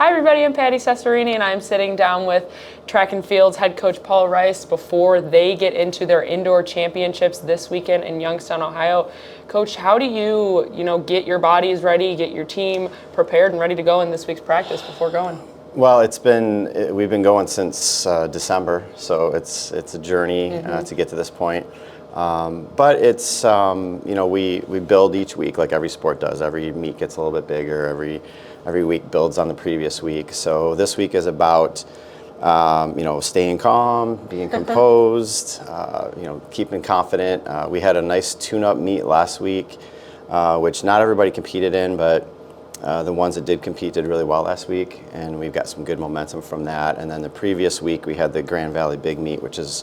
Hi everybody, I'm Patti Cesarini and I'm sitting down with track and fields head coach Paul Rice before they get into their indoor championships this weekend in Youngstown, Ohio. Coach, how do you get your bodies ready, get your team prepared and ready to go in this week's practice before going? Well, we've been going since December, so it's a journey to get to this point. But it's we build each week like every sport does. Every meet gets a little bit bigger. Every week builds on the previous week. So this week is about staying calm, being composed, keeping confident. We had a nice tune-up meet last week, which not everybody competed in, but the ones that did compete did really well last week, and we've got some good momentum from that. And then the previous week we had the Grand Valley Big Meet, which is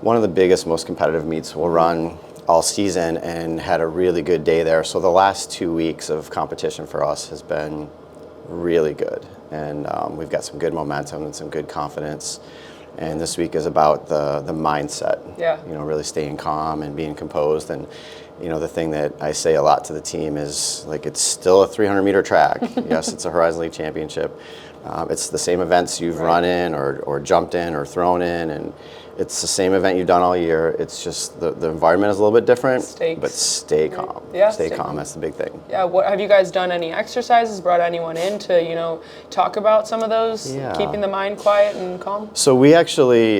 one of the biggest, most competitive meets we'll run all season, and had a really good day there. So the last 2 weeks of competition for us has been really good, and we've got some good momentum and some good confidence. And this week is about the mindset. Yeah. Really staying calm and being composed. And the thing that I say a lot to the team is, like, it's still a 300-meter track. Yes, it's a Horizon League championship. It's the same events you've run in or jumped in or thrown in, and it's the same event you've done all year. It's just the environment is a little bit different, but stay calm. Yeah, stay calm. That's the big thing. Yeah. What have you guys done? Any exercises? Brought anyone in to talk about some of those? Yeah. Keeping the mind quiet and calm. So we actually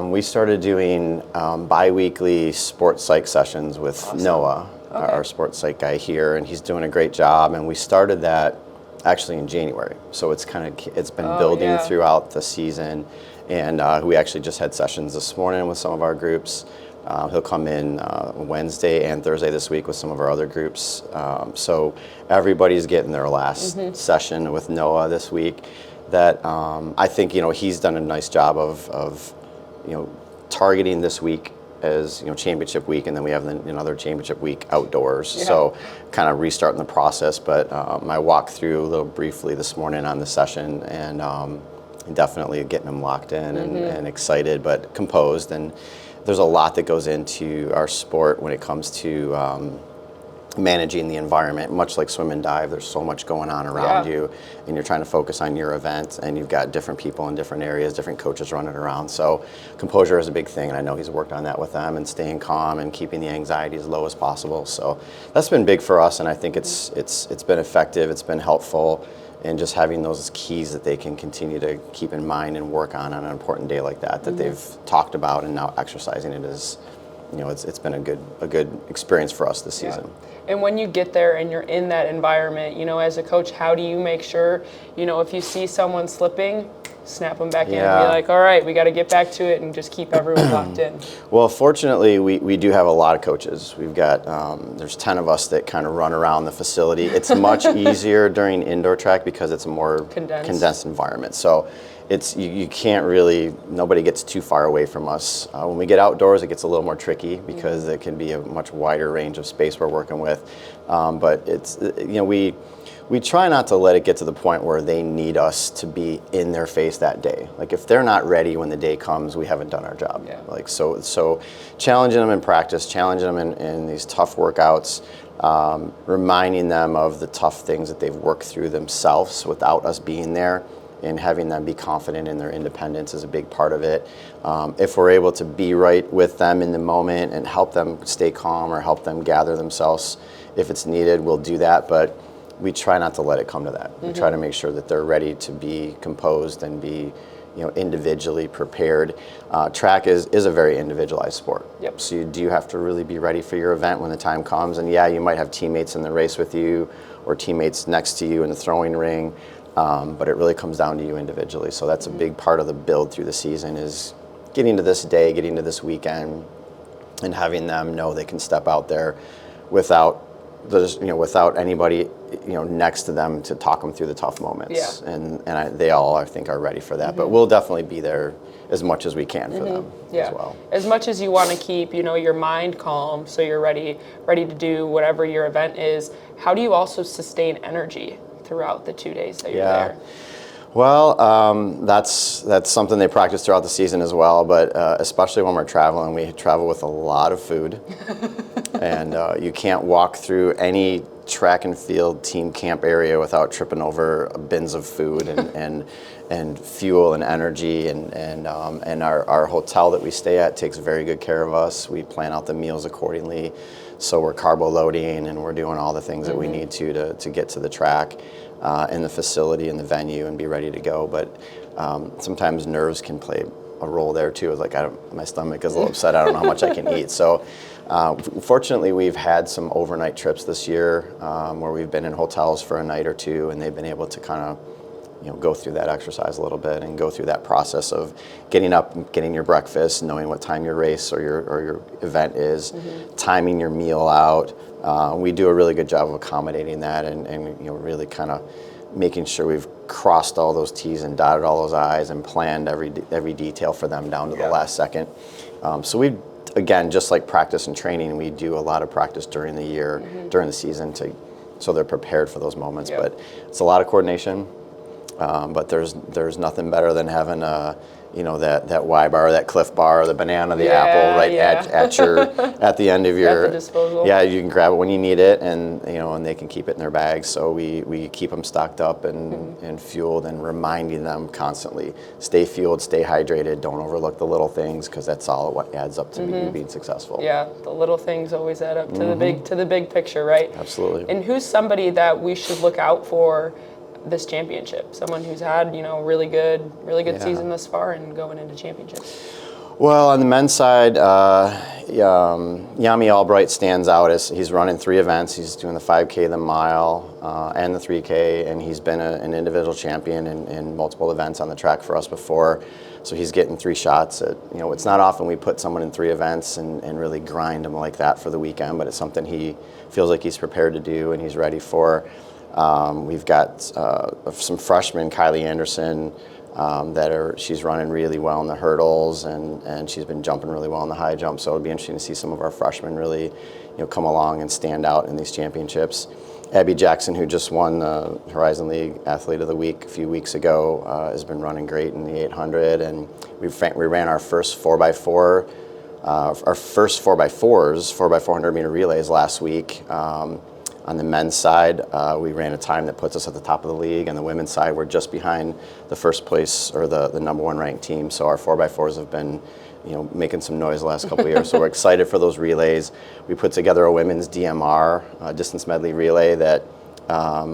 we started doing bi-weekly sports psych sessions with Noah, our sports psych guy here, and he's doing a great job. And we started that actually in January. So it's been building throughout the season. And we actually just had sessions this morning with some of our groups. He'll come in Wednesday and Thursday this week with some of our other groups. So everybody's getting their last session with Noah this week. That I think he's done a nice job of targeting this week as championship week, and then we have another championship week outdoors. Yeah. So kind of restarting the process. But I walked through a little briefly this morning on the session, and definitely getting them locked in and excited, but composed. And there's a lot that goes into our sport when it comes to managing the environment. Much like swim and dive, there's so much going on around you, and you're trying to focus on your event, and you've got different people in different areas, different coaches running around. So composure is a big thing, and I know he's worked on that with them, and staying calm and keeping the anxiety as low as possible. So that's been big for us, and I think it's been effective, it's been helpful. And just having those keys that they can continue to keep in mind and work on an important day like that they've talked about, and now exercising it is, it's been a good experience for us this season. And when you get there and you're in that environment, as a coach, how do you make sure, if you see someone slipping, snap them back in and be like, all right, we got to get back to it, and just keep everyone locked in? Well, fortunately, we do have a lot of coaches. We've got, there's 10 of us that kind of run around the facility. It's much easier during indoor track because it's a more condensed environment. So you can't really, nobody gets too far away from us. When we get outdoors, it gets a little more tricky because it can be a much wider range of space we're working with. But it's, we try not to let it get to the point where they need us to be in their face that day. Like, if they're not ready when the day comes, we haven't done our job. Yeah. Like, so challenging them in practice, challenging them in these tough workouts, reminding them of the tough things that they've worked through themselves without us being there, and having them be confident in their independence is a big part of it. If we're able to be right with them in the moment and help them stay calm or help them gather themselves if it's needed, we'll do that. But we try not to let it come to that. We try to make sure that they're ready to be composed and be, individually prepared. Track is a very individualized sport. Yep. So you do have to really be ready for your event when the time comes. And you might have teammates in the race with you or teammates next to you in the throwing ring, but it really comes down to you individually. So that's a big part of the build through the season, is getting to this day, getting to this weekend, and having them know they can step out there without anybody, next to them to talk them through the tough moments. Yeah. And they all, I think, are ready for that. But we'll definitely be there as much as we can for them as well. As much as you want to keep, your mind calm, so you're ready to do whatever your event is, how do you also sustain energy throughout the 2 days that you're there? Well, that's something they practice throughout the season as well, but especially when we're traveling, we travel with a lot of food. And you can't walk through any track and field team camp area without tripping over bins of food and fuel and energy, and our hotel that we stay at takes very good care of us. We plan out the meals accordingly, so we're carbo loading and we're doing all the things that we need to get to the track in the facility and the venue and be ready to go. But sometimes nerves can play a role there too. It's like my stomach is a little upset. I don't know how much I can eat. So fortunately, we've had some overnight trips this year where we've been in hotels for a night or two, and they've been able to kind of go through that exercise a little bit and go through that process of getting up, getting your breakfast, knowing what time your race or your event is, timing your meal out. We do a really good job of accommodating that and really kind of making sure we've crossed all those T's and dotted all those I's and planned every detail for them down to the last second. So we, again, just like practice and training, we do a lot of practice during the year, during the season, so they're prepared for those moments. But it's a lot of coordination. But there's nothing better than having that Y bar, that Cliff bar, the banana, the apple at the end of your at the disposal. Yeah, you can grab it when you need it, and they can keep it in their bags. So we keep them stocked up and fueled, and reminding them constantly, stay fueled, stay hydrated, don't overlook the little things, because that's all what adds up to you being successful. Yeah, the little things always add up to the big picture, right? Absolutely. And who's somebody that we should look out for this championship? Someone who's had really good season thus far and going into championships. Well, on the men's side, Yami Albright stands out as he's running 3 events. He's doing the 5K, the mile, and the 3K, and he's been an individual champion in multiple events on the track for us before. So he's getting 3 shots at, it's not often we put someone in 3 events and really grind them like that for the weekend, but it's something he feels like he's prepared to do and he's ready for. We've got some freshmen, Kylie Anderson, she's running really well in the hurdles, and she's been jumping really well in the high jump. So it'll be interesting to see some of our freshmen really, come along and stand out in these championships. Abby Jackson, who just won the Horizon League Athlete of the Week a few weeks ago, has been running great in the 800, and we ran our first 4x4, our first 4x4s, 4x400 meter relays last week. On the men's side, we ran a time that puts us at the top of the league. On the women's side, we're just behind the first place or the number 1 ranked team. So our 4x4s have been, making some noise the last couple of years. So we're excited for those relays. We put together a women's DMR, distance medley relay that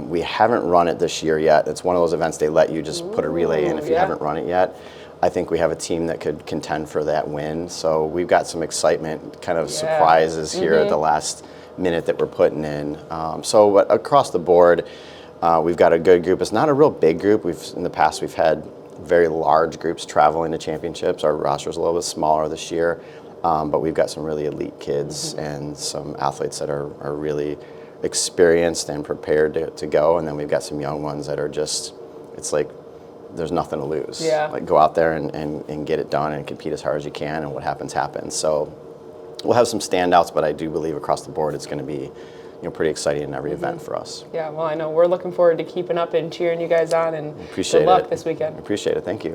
we haven't run it this year yet. It's one of those events they let you just put a relay in if you haven't run it yet. I think we have a team that could contend for that win. So we've got some excitement, kind of surprises here at the last minute that we're putting in. So across the board, we've got a good group. It's not a real big group. In the past we've had very large groups traveling to championships. Our roster's a little bit smaller this year, but we've got some really elite kids and some athletes that are really experienced and prepared to go. And then we've got some young ones that are just, it's like there's nothing to lose. Yeah. Like go out there and get it done and compete as hard as you can, and what happens happens. So we'll have some standouts, but I do believe across the board it's going to be pretty exciting in every event for us. Yeah, well, I know we're looking forward to keeping up and cheering you guys on, and Appreciate good luck it. this weekend. Appreciate it. Thank you.